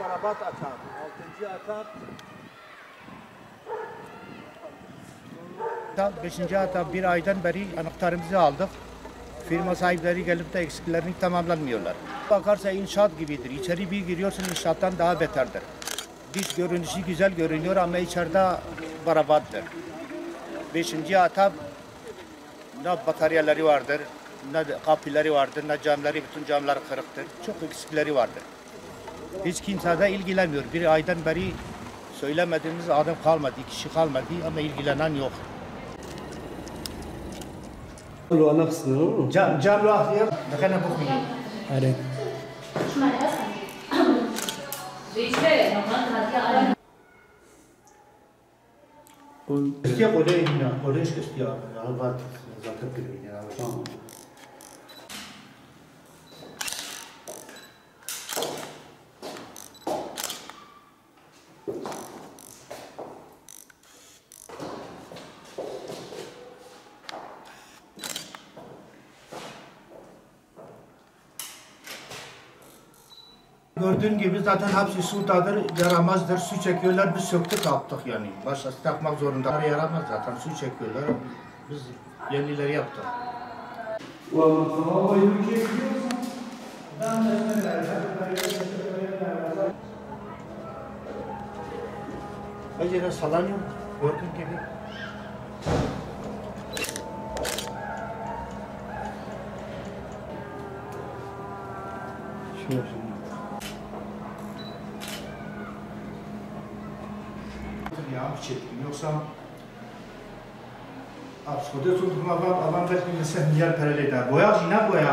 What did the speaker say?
barabat atar. 6. atar. 5. hatta bir aydan beri anahtarımızı aldık. Firma sahipleri gelip de eksiklerini tamamlanmıyorlar. Bakarsa inşaat gibidir. İçeri bir giriyorsun inşaattan daha beterdir. Dış görünüşü güzel görünüyor ama içeride barabattır. 5. hatta ne bataryaları vardır, ne kapıları vardır, ne camları, bütün camları kırıktır. Çok eksikleri vardır. Hiç kimse de ilgilenmiyor. Bir aydan beri söylemediğimiz adam kalmadı, kişi kalmadı ama ilgilenen yok. لو انا خصنا Cam rahat ya. Ne kadar bakmayın. عليك İstiyor kolay yine, kolay iş istiyor. Albat zaten bilmiyor. Tamam. Gördüğün gibi zaten hepsi sudadır, yaramazdır, su çekiyorlar, biz söktük yaptık yani. Başkası takmak zorunda. Yaramaz zaten, su çekiyorlar, biz yenileri yaptık. Acele salan yok, gördüğün gibi. Ya bir çektim yoksa absurde tutma var, avan belki mesela milyar parayla boya yine boya.